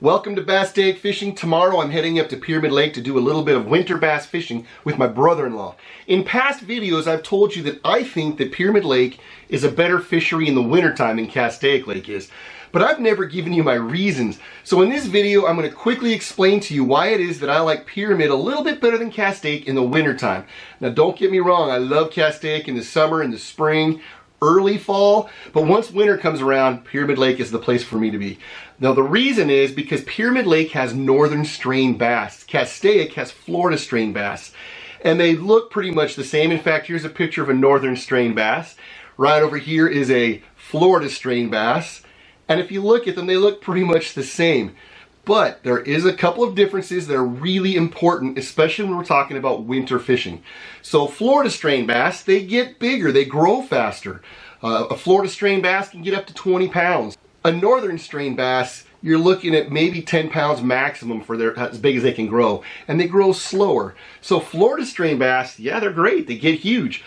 Welcome to Basstaic Fishing. Tomorrow I'm heading up to Pyramid Lake to do a little bit of winter bass fishing with my brother-in-law. In past videos I've told you that I think that Pyramid Lake is a better fishery in the wintertime than Castaic Lake is. But I've never given you my reasons. So in this video I'm going to quickly explain to you why it is that I like Pyramid a little bit better than Castaic in the wintertime. Now don't get me wrong, I love Castaic in the summer, in the spring, early fall, but once winter comes around, Pyramid Lake is the place for me to be. Now the reason is because Pyramid Lake has northern strain bass. Castaic has Florida strain bass. And they look pretty much the same. In fact, here's a picture of a northern strain bass. Right over here is a Florida strain bass. And if you look at them, they look pretty much the same. But there is a couple of differences that are really important, especially when we're talking about winter fishing. So Florida strain bass, they get bigger, they grow faster. A Florida strain bass can get up to 20 pounds. A northern strain bass, you're looking at maybe 10 pounds maximum for their as big as they can grow, and they grow slower. So Florida strain bass, yeah, they're great, they get huge.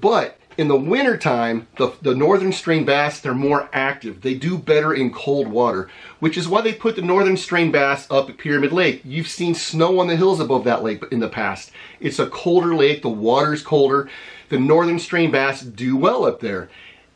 But in the wintertime, the northern strain bass, they're more active. They do better in cold water, which is why they put the northern strain bass up at Pyramid Lake. You've seen snow on the hills above that lake in the past. It's a colder lake, the water's colder. The northern strain bass do well up there.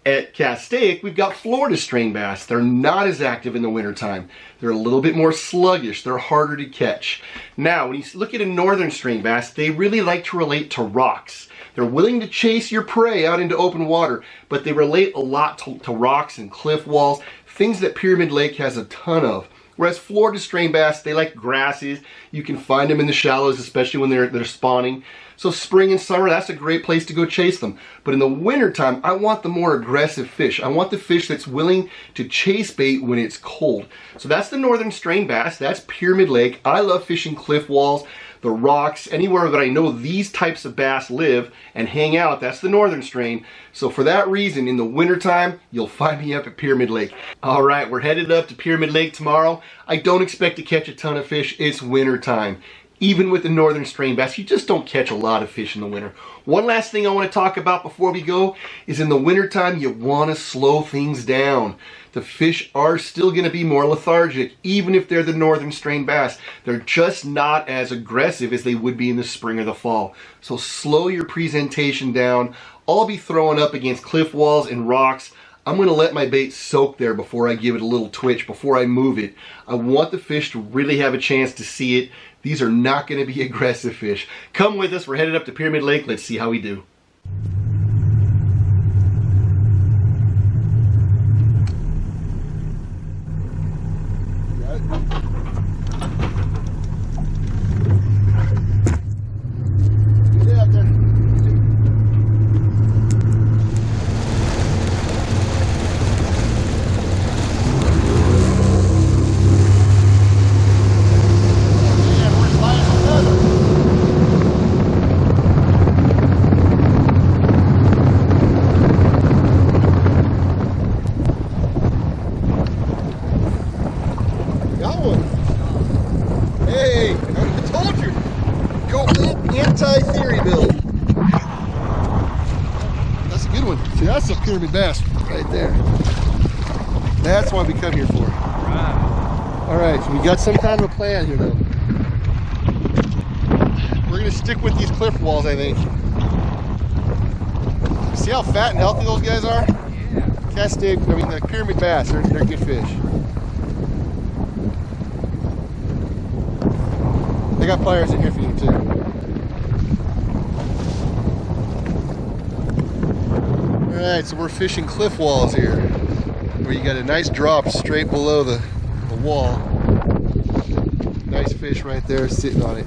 At Castaic, we've got Florida strain bass. They're not as active in the wintertime. They're a little bit more sluggish. They're harder to catch. Now, when you look at a northern strain bass, they really like to relate to rocks. They're willing to chase your prey out into open water, but they relate a lot to rocks and cliff walls, things that Pyramid Lake has a ton of. Whereas Florida strain bass, they like grasses. You can find them in the shallows, especially when they're spawning. So spring and summer, that's a great place to go chase them. But in the wintertime, I want the more aggressive fish. I want the fish that's willing to chase bait when it's cold. So that's the northern strain bass. That's Pyramid Lake. I love fishing cliff walls, the rocks, anywhere that I know these types of bass live and hang out. That's the northern strain. So for that reason, in the wintertime, you'll find me up at Pyramid Lake. All right, we're headed up to Pyramid Lake tomorrow. I don't expect to catch a ton of fish. It's wintertime. Even with the northern strain bass, you just don't catch a lot of fish in the winter. One last thing I want to talk about before we go is in the wintertime, you want to slow things down. The fish are still going to be more lethargic, even if they're the northern strain bass. They're just not as aggressive as they would be in the spring or the fall. So slow your presentation down. I'll be throwing up against cliff walls and rocks. I'm going to let my bait soak there before I give it a little twitch, before I move it. I want the fish to really have a chance to see it. These are not going to be aggressive fish. Come with us. We're headed up to Pyramid Lake. Let's see how we do. Anti-theory build. That's a good one. See, that's a pyramid bass right there. That's what we come here for. All right, so we got some kind of a plan here though. We're gonna stick with these cliff walls, I think. See how fat and healthy those guys are? Yeah. Castaic, I mean, like pyramid bass, they're good fish. They got pliers in here for you too. Alright, so we're fishing cliff walls here, where you got a nice drop straight below the wall. Nice fish right there sitting on it.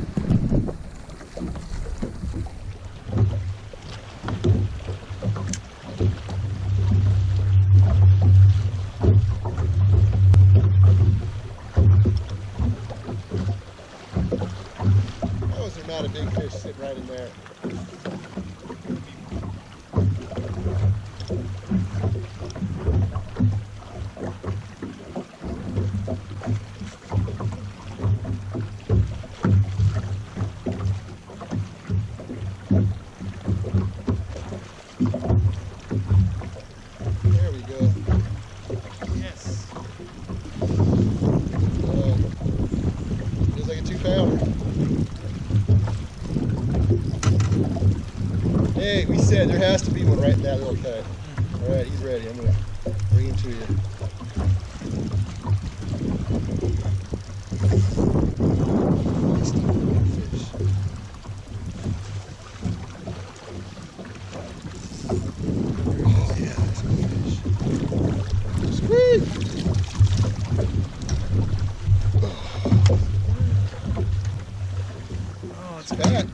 How is there not a big fish sitting right in there? There we go. Yes. Hey, we said there has to be one right in that little cut. All right, he's ready. I'm gonna bring him to you. Oh yeah, that's a good fish. Sweet. Oh, it's fat.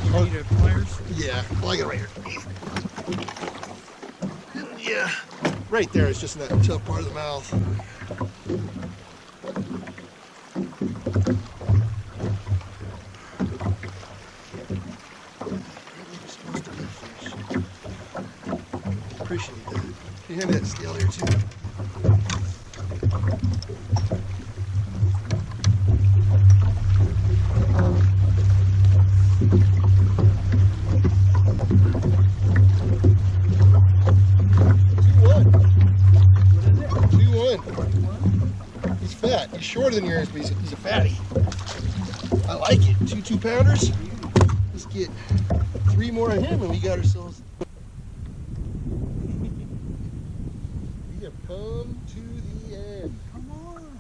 You need a pliers? Yeah, well, I got it right here. Yeah, right there. It's just in that tough part of the mouth. Appreciate that. Can you hand me that scale there too? He's fat. He's shorter than yours, but he's a fatty. I like it. 2 2-pounders. Let's get 3 more of him and we got ourselves. We have come to the end. Come on.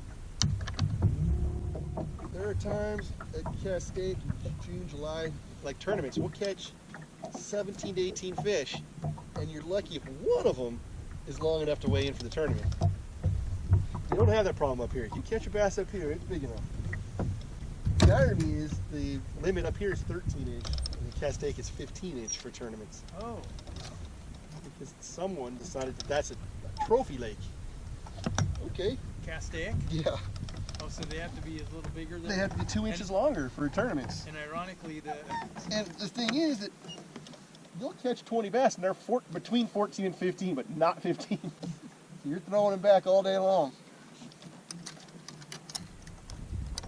There are times at Castaic in June, July, like tournaments, we'll catch 17 to 18 fish, and you're lucky if one of them is long enough to weigh in for the tournament. You don't have that problem up here. You catch a bass up here, it's big enough. The irony is the limit up here is 13 inch, and the Castaic is 15 inch for tournaments. Oh. Because someone decided that that's a trophy lake. Okay. Castaic? Yeah. Oh, so they have to be a little bigger than... They have to be 2 inches longer for tournaments. And ironically, And the thing is that they'll catch 20 bass and they're between 14 and 15, but not 15. So you're throwing them back all day long.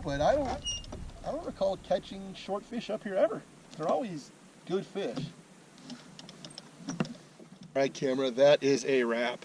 But I don't recall catching short fish up here ever. They're always good fish. All right, camera, that is a wrap.